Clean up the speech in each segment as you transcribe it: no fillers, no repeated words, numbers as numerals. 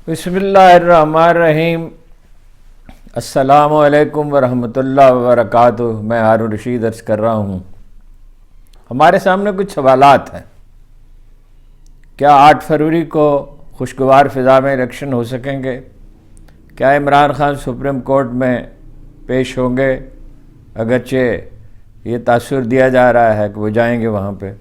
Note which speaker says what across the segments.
Speaker 1: بسم اللہ الرحمن الرحیم۔ السلام علیکم ورحمۃ اللہ وبرکاتہ۔ میں ہارون رشید عرض کر رہا ہوں، ہمارے سامنے کچھ سوالات ہیں۔ کیا 8 فروری کو خوشگوار فضا میں الیکشن ہو سکیں گے؟ کیا عمران خان سپریم کورٹ میں پیش ہوں گے؟ اگرچہ یہ تاثر دیا جا رہا ہے کہ وہ جائیں گے وہاں پہ۔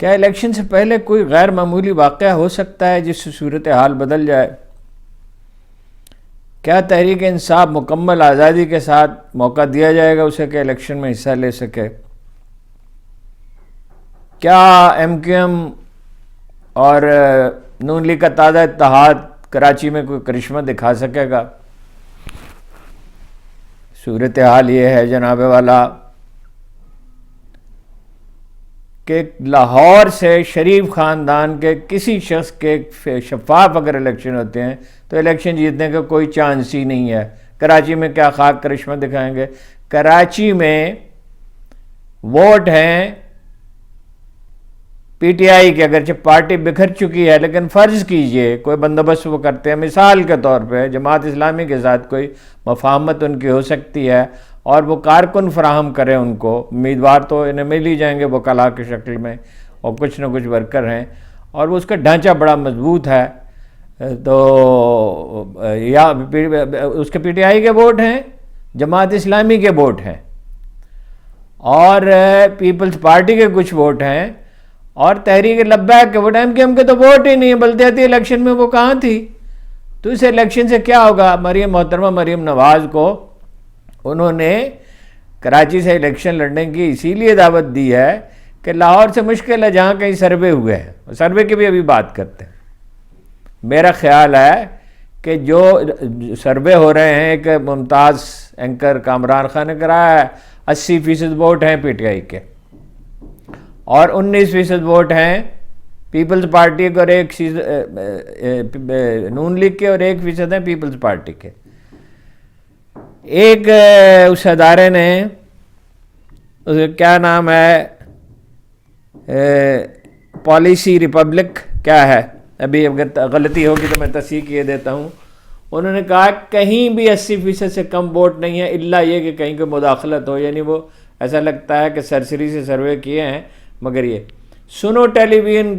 Speaker 1: کیا الیکشن سے پہلے کوئی غیر معمولی واقعہ ہو سکتا ہے جس سے صورتحال بدل جائے؟ کیا تحریک انصاف مکمل آزادی کے ساتھ موقع دیا جائے گا اسے کہ الیکشن میں حصہ لے سکے؟ کیا ایم کیو ایم اور نون لیگ کا تازہ اتحاد کراچی میں کوئی کرشمہ دکھا سکے گا؟ صورتحال یہ ہے جناب والا کہ لاہور سے شریف خاندان کے کسی شخص کے شفاف اگر الیکشن ہوتے ہیں تو الیکشن جیتنے کا کوئی چانس ہی نہیں ہے۔ کراچی میں کیا خاک کرشمہ دکھائیں گے؟ کراچی میں ووٹ ہیں پی ٹی آئی کے، اگرچہ پارٹی بکھر چکی ہے، لیکن فرض کیجئے کوئی بندوبست وہ کرتے ہیں، مثال کے طور پہ جماعت اسلامی کے ساتھ کوئی مفاہمت ان کی ہو سکتی ہے اور وہ کارکن فراہم کریں ان کو، امیدوار تو انہیں مل ہی جائیں گے وکلاء کی شکل میں اور کچھ نہ کچھ ورکر ہیں، اور وہ اس کا ڈھانچہ بڑا مضبوط ہے، تو یا اس کے پی ٹی آئی کے ووٹ ہیں، جماعت اسلامی کے ووٹ ہیں اور پیپلز پارٹی کے کچھ ووٹ ہیں اور تحریک لبیک کے ووٹ، ایم کیو ایم کے تو ووٹ ہی نہیں ہے، بلدیاتی الیکشن میں وہ کہاں تھی؟ تو اس الیکشن سے کیا ہوگا؟ محترمہ مریم نواز کو انہوں نے کراچی سے الیکشن لڑنے کی اسی لیے دعوت دی ہے کہ لاہور سے مشکل ہے جہاں کہیں سروے ہوئے ہیں، سروے کی بھی ابھی بات کرتے ہیں۔ میرا خیال ہے کہ جو سروے ہو رہے ہیں، ایک ممتاز اینکر کامران خان نے کرایا ہے، 80% ووٹ ہیں پی ٹی آئی کے اور 19% ووٹ ہیں پیپلز پارٹی کے اور 1 نون لیگ کے اور 1% ہیں پیپلز پارٹی کے۔ ایک اس ادارے نے، کیا نام ہے، پالیسی ریپبلک کیا ہے، ابھی اگر غلطی ہوگی تو میں تصحیح کیے دیتا ہوں، انہوں نے کہا کہیں بھی 80% سے کم ووٹ نہیں ہے الا یہ کہ کہیں کوئی مداخلت ہو، یعنی وہ ایسا لگتا ہے کہ سرسری سے سروے کیے ہیں، مگر یہ سنو ٹیلی ویژن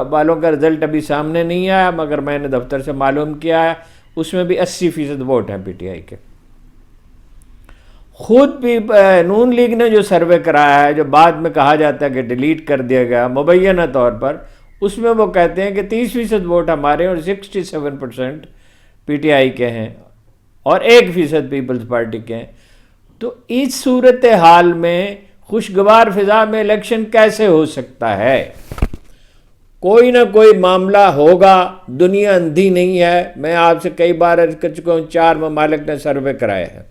Speaker 1: والوں کا رزلٹ ابھی سامنے نہیں آیا، مگر میں نے دفتر سے معلوم کیا ہے اس میں بھی 80% ووٹ ہیں پی ٹی آئی کے۔ خود بھی نون لیگ نے جو سروے کرایا ہے، جو بعد میں کہا جاتا ہے کہ ڈیلیٹ کر دیا گیا مبینہ طور پر، اس میں وہ کہتے ہیں کہ 30% ووٹ ہمارے اور 67% پی ٹی آئی کے ہیں اور 1% پیپلز پارٹی کے ہیں۔ تو اس صورتحال میں خوشگوار فضا میں الیکشن کیسے ہو سکتا ہے؟ کوئی نہ کوئی معاملہ ہوگا، دنیا اندھی نہیں ہے۔ میں آپ سے کئی بار عرض کر چکا ہوں، 4 ممالک نے سروے کرائے ہیں۔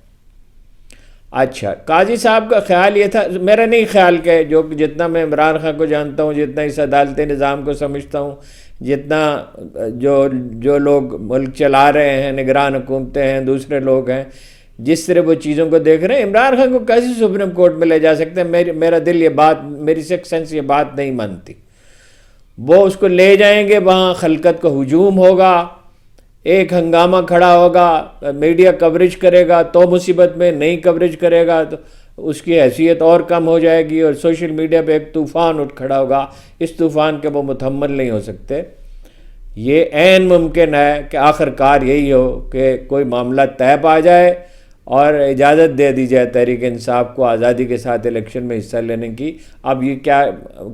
Speaker 1: اچھا، قاضی صاحب کا خیال یہ تھا، میرا نہیں خیال کہ جتنا میں عمران خان کو جانتا ہوں، جتنا اس عدالتی نظام کو سمجھتا ہوں، جتنا جو لوگ ملک چلا رہے ہیں، نگران حکومتیں ہیں، دوسرے لوگ ہیں، جس طرح وہ چیزوں کو دیکھ رہے ہیں، عمران خان کو کیسے سپریم کورٹ میں لے جا سکتے ہیں؟ میرا دل یہ بات، میری سکس سینس یہ بات نہیں مانتی۔ وہ اس کو لے جائیں گے، وہاں خلقت کو ہجوم ہوگا، ایک ہنگامہ کھڑا ہوگا، میڈیا کوریج کرے گا تو مصیبت میں، نہیں کوریج کرے گا تو اس کی حیثیت اور کم ہو جائے گی، اور سوشل میڈیا پہ ایک طوفان اٹھ کھڑا ہوگا، اس طوفان کے وہ متحمل نہیں ہو سکتے۔ یہ عین ممکن ہے کہ آخر کار یہی ہو کہ کوئی معاملہ طے پا جائے اور اجازت دے دی جائے تحریک انصاف کو آزادی کے ساتھ الیکشن میں حصہ لینے کی۔ اب یہ کیا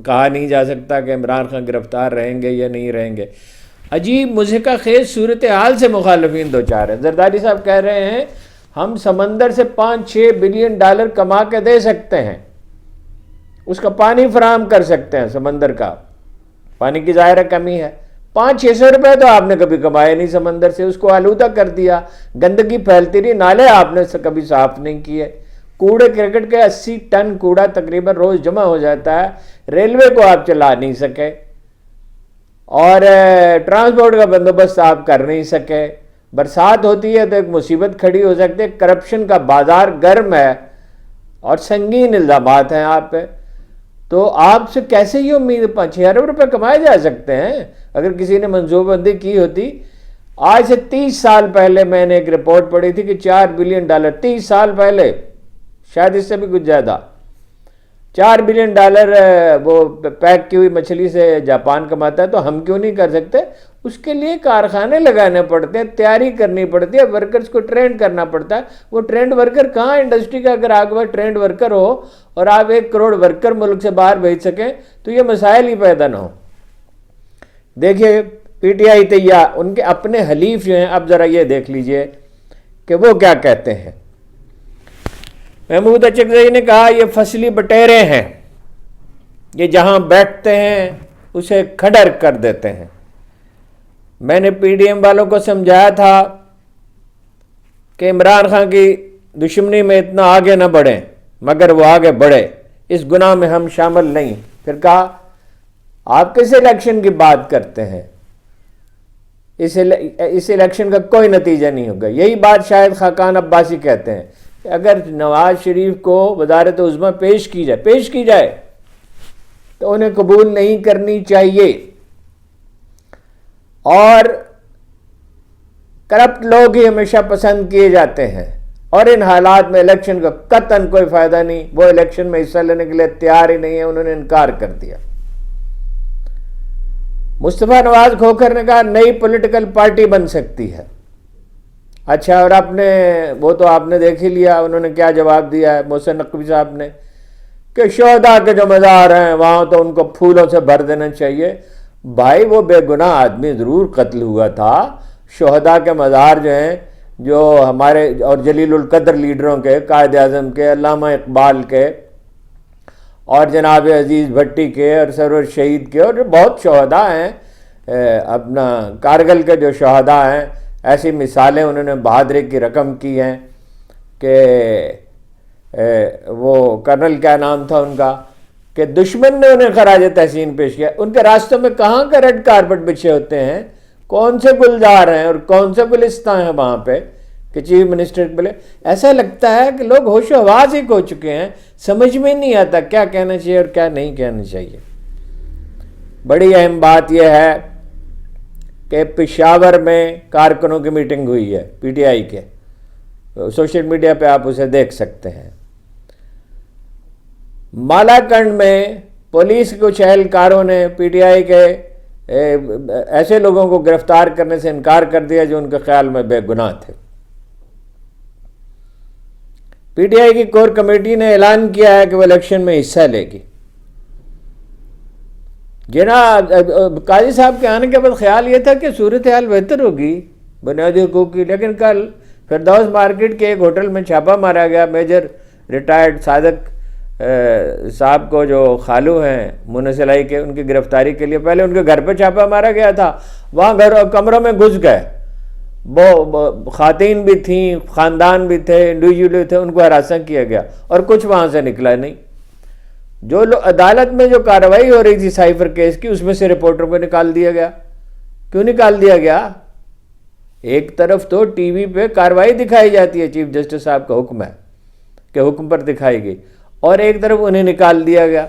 Speaker 1: کہا نہیں جا سکتا کہ عمران خان گرفتار رہیں گے یا نہیں رہیں گے۔ عجیب مضحکہ خیز صورتحال سے مخالفین دوچار ہیں۔ زرداری صاحب کہہ رہے ہیں ہم سمندر سے $5-6 بلین کما کے دے سکتے ہیں، اس کا پانی فراہم کر سکتے ہیں، سمندر کا پانی کی ظاہر کمی ہے۔ 500-600 روپے تو آپ نے کبھی کمائے نہیں سمندر سے، اس کو آلودہ کر دیا، گندگی پھیلتی رہی، نالے آپ نے کبھی صاف نہیں کیے، کوڑے کرکٹ کے 80 ٹن کوڑا تقریباً روز جمع ہو جاتا ہے، ریلوے کو آپ چلا نہیں سکے اور ٹرانسپورٹ کا بندوبست آپ کر نہیں سکے۔ برسات ہوتی ہے تو ایک مصیبت کھڑی ہو سکتی ہے، کرپشن کا بازار گرم ہے اور سنگین الزامات ہیں آپ پہ۔ تو آپ سے کیسے یہ امید 6 ارب روپے کمائے جا سکتے ہیں اگر کسی نے منصوبہ بندی کی ہوتی؟ آج سے 30 سال پہلے میں نے ایک رپورٹ پڑھی تھی کہ $4 بلین 30 سال پہلے، شاید اس سے بھی کچھ زیادہ، $4 بلین وہ پیک کی ہوئی مچھلی سے جاپان کماتا ہے، تو ہم کیوں نہیں کر سکتے؟ اس کے لیے کارخانے لگانے پڑتے ہیں، تیاری کرنی پڑتی ہے، ورکرز کو ٹرینڈ کرنا پڑتا ہے۔ وہ ٹرینڈ ورکر کہاں؟ انڈسٹری کا اگر آپ کے پاس ٹرینڈ ورکر ہو اور آپ 1 کروڑ ورکر ملک سے باہر بھیج سکیں تو یہ مسائل ہی پیدا نہ ہو۔ دیکھیے پی ٹی آئی تیار، ان کے اپنے حلیف جو ہیں، اب ذرا یہ دیکھ لیجئے کہ وہ کیا کہتے ہیں۔ محمود اچکزئی نے کہا یہ فصلی بٹیرے ہیں، یہ جہاں بیٹھتے ہیں اسے کھڈر کر دیتے ہیں۔ میں نے پی ڈی ایم والوں کو سمجھایا تھا کہ عمران خان کی دشمنی میں اتنا آگے نہ بڑھیں، مگر وہ آگے بڑھے، اس گناہ میں ہم شامل نہیں۔ پھر کہا آپ کس الیکشن کی بات کرتے ہیں؟ اس الیکشن کا کوئی نتیجہ نہیں ہوگا۔ یہی بات شاید خاقان عباسی کہتے ہیں کہ اگر نواز شریف کو وزارت عظمیٰ پیش کی جائے تو انہیں قبول نہیں کرنی چاہیے، اور کرپٹ لوگ ہی ہمیشہ پسند کیے جاتے ہیں، اور ان حالات میں الیکشن کا قطعاً کوئی فائدہ نہیں۔ وہ الیکشن میں حصہ لینے کے لیے تیار ہی نہیں ہے، انہوں نے انکار کر دیا۔ مصطفیٰ نواز کھوکھر نے کہا نئی پولیٹیکل پارٹی بن سکتی ہے۔ اچھا، اور وہ تو آپ نے دیکھ ہی لیا انہوں نے کیا جواب دیا ہے محسن نقوی صاحب نے، کہ شہداء کے جو مزار ہیں وہاں تو ان کو پھولوں سے بھر دینا چاہیے۔ بھائی وہ بے گناہ آدمی ضرور قتل ہوا تھا۔ شہداء کے مزار جو ہیں، جو ہمارے اور جلیل القدر لیڈروں کے، قائد اعظم کے، علامہ اقبال کے، اور جناب عزیز بھٹی کے، اور سرور شہید کے، اور بہت شہداء ہیں، اپنا کارگل کے جو شہداء ہیں، ایسی مثالیں انہوں نے بہادری کی رقم کی ہیں کہ وہ کرنل کیا نام تھا ان کا، کہ دشمن نے انہیں خراج تحسین پیش کیا۔ ان کے راستوں میں کہاں کا ریڈ کارپٹ بچھے ہوتے ہیں، کون سے گلزار ہیں اور کون سے گلستان ہیں وہاں پہ کہ چیف منسٹر بولے۔ ایسا لگتا ہے کہ لوگ ہوش و حواس ہی کھو چکے ہیں، سمجھ میں نہیں آتا کیا کہنا چاہیے اور کیا نہیں کہنا چاہیے۔ بڑی اہم بات یہ ہے کہ پشاور میں کارکنوں کی میٹنگ ہوئی ہے پی ٹی آئی کے، سوشل میڈیا پہ آپ اسے دیکھ سکتے ہیں۔ مالاکنڈ میں پولیس کے کچھ اہلکاروں نے پی ٹی آئی کے ایسے لوگوں کو گرفتار کرنے سے انکار کر دیا جو ان کے خیال میں بے گناہ تھے۔ پی ٹی آئی کی کور کمیٹی نے اعلان کیا ہے کہ وہ الیکشن میں حصہ لے گی۔ جناب قاضی صاحب کے آنے کے بعد خیال یہ تھا کہ صورتحال بہتر ہوگی بنیادی حقوق کی، لیکن کل فردوس مارکیٹ کے ایک ہوٹل میں چھاپا مارا گیا۔ میجر ریٹائرڈ صادق صاحب کو جو خالو ہیں منسلائی کے، ان کی گرفتاری کے لیے پہلے ان کے گھر پہ چھاپا مارا گیا تھا، وہاں کمروں میں گھس گئے، وہ خواتین بھی تھیں، خاندان بھی تھے، انڈیویجول تھے، ان کو ہراساں کیا گیا اور کچھ وہاں سے نکلا نہیں۔ جو عدالت میں جو کارروائی ہو رہی تھی سائفر کیس کی، اس میں سے رپورٹروں کو نکال دیا گیا۔ کیوں نکال دیا گیا؟ ایک طرف تو ٹی وی پہ کارروائی دکھائی جاتی ہے، چیف جسٹس صاحب کا حکم ہے کہ حکم پر دکھائی گئی، اور ایک طرف انہیں نکال دیا گیا۔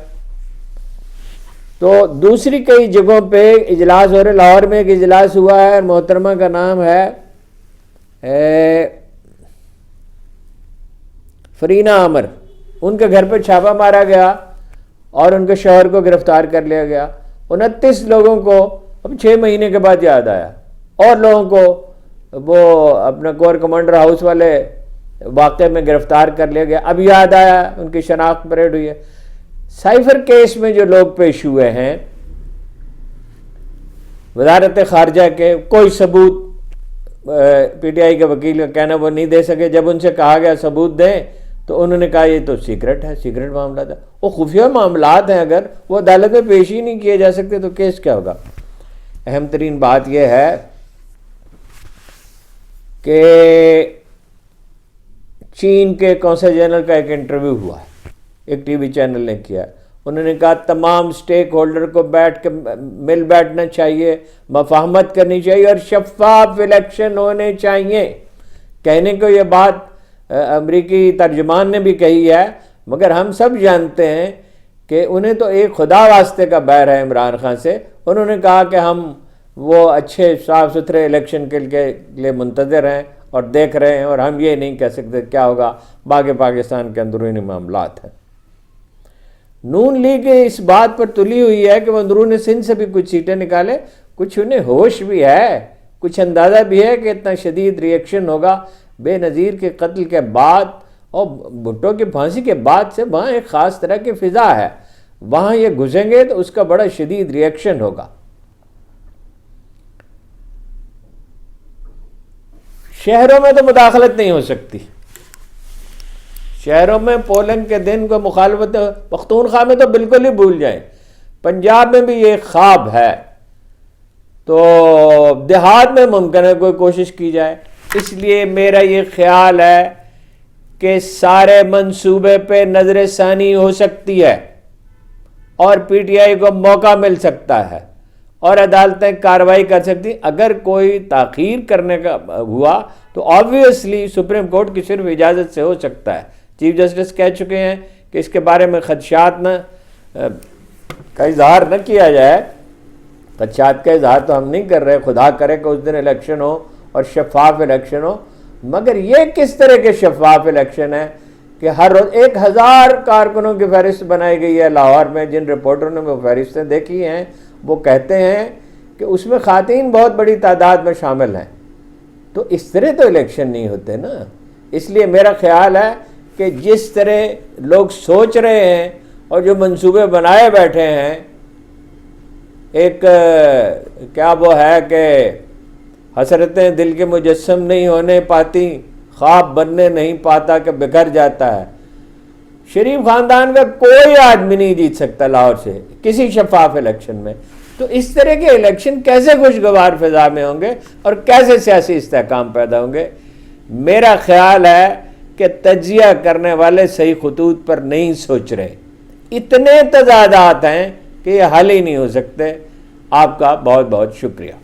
Speaker 1: تو دوسری کئی جگہوں پہ اجلاس ہو رہے، لاہور میں ایک اجلاس ہوا ہے، محترمہ کا نام ہے فرینا عامر، ان کے گھر پہ چھاپا مارا گیا اور ان کے شوہر کو گرفتار کر لیا گیا۔ 29 لوگوں کو اب 6 مہینے کے بعد یاد آیا، اور لوگوں کو وہ اپنا کور کمانڈر ہاؤس والے واقعے میں گرفتار کر لیا گیا، اب یاد آیا، ان کی شناخت پریڈ ہوئی ہے۔ سائفر کیس میں جو لوگ پیش ہوئے ہیں وزارت خارجہ کے، کوئی ثبوت پی ٹی آئی کے وکیل کا کہنا وہ نہیں دے سکے۔ جب ان سے کہا گیا ثبوت دیں تو انہوں نے کہا یہ تو سیکرٹ ہے، سیکرٹ معاملات ہے۔ وہ خفیہ معاملات ہیں، اگر وہ عدالت میں پیش ہی نہیں کیے جا سکتے تو کیس کیا ہوگا؟ اہم ترین بات یہ ہے کہ چین کے قونصل جنرل کا ایک انٹرویو ہوا ہے، ایک ٹی وی چینل نے کیا۔ انہوں نے کہا تمام سٹیک ہولڈر کو بیٹھ کے مل بیٹھنا چاہیے، مفاہمت کرنی چاہیے اور شفاف الیکشن ہونے چاہیے۔ کہنے کو یہ بات امریکی ترجمان نے بھی کہی ہے، مگر ہم سب جانتے ہیں کہ انہیں تو ایک خدا واسطے کا بیر ہے عمران خان سے. انہوں نے کہا کہ ہم وہ اچھے صاف ستھرے الیکشن کے لیے منتظر ہیں اور دیکھ رہے ہیں، اور ہم یہ نہیں کہہ سکتے کیا ہوگا، باقی پاکستان کے اندرونی معاملات ہیں. نون لیگ اس بات پر تلی ہوئی ہے کہ وہ اندرون سندھ سے بھی کچھ سیٹیں نکالے. کچھ انہیں ہوش بھی ہے، کچھ اندازہ بھی ہے کہ اتنا شدید ریئیکشن ہوگا بے نظیر کے قتل کے بعد اور بھٹو کی پھانسی کے بعد سے. وہاں ایک خاص طرح کی فضا ہے، وہاں یہ گھسیں گے تو اس کا بڑا شدید ریئیکشن ہوگا. شہروں میں تو مداخلت نہیں ہو سکتی، شہروں میں پولنگ کے دن کو مخالفت، پختونخوا میں تو بالکل ہی بھول جائیں. پنجاب میں بھی یہ خواب ہے، تو دیہات میں ممکن ہے کوئی کوشش کی جائے. اس لیے میرا یہ خیال ہے کہ سارے منصوبے پہ نظر ثانی ہو سکتی ہے اور پی ٹی آئی کو موقع مل سکتا ہے اور عدالتیں کارروائی کر سکتی. اگر کوئی تاخیر کرنے کا ہوا تو آبویسلی سپریم کورٹ کی صرف اجازت سے ہو سکتا ہے. چیف جسٹس کہہ چکے ہیں کہ اس کے بارے میں خدشات کا اظہار نہ کیا جائے. خدشات کا اظہار تو ہم نہیں کر رہے، خدا کرے کہ اس دن الیکشن ہو اور شفاف الیکشن ہو، مگر یہ کس طرح کے شفاف الیکشن ہے کہ ہر روز 1000 کارکنوں کی فہرست بنائی گئی ہے لاہور میں. جن رپورٹروں نے وہ فہرستیں دیکھی ہیں وہ کہتے ہیں کہ اس میں خواتین بہت بڑی تعداد میں شامل ہیں. تو اس طرح تو الیکشن نہیں ہوتے نا. اس لیے میرا خیال ہے کہ جس طرح لوگ سوچ رہے ہیں اور جو منصوبے بنائے بیٹھے ہیں، ایک کیا وہ ہے کہ حسرتیں دل کے مجسم نہیں ہونے پاتی، خواب بننے نہیں پاتا کہ بگھر جاتا ہے. شریف خاندان کا کوئی آدمی نہیں جیت سکتا لاہور سے کسی شفاف الیکشن میں. تو اس طرح کے الیکشن کیسے خوشگوار فضا میں ہوں گے اور کیسے سیاسی استحکام پیدا ہوں گے؟ میرا خیال ہے کہ تجزیہ کرنے والے صحیح خطوط پر نہیں سوچ رہے. اتنے تضادات ہیں کہ یہ حل ہی نہیں ہو سکتے. آپ کا بہت بہت شکریہ.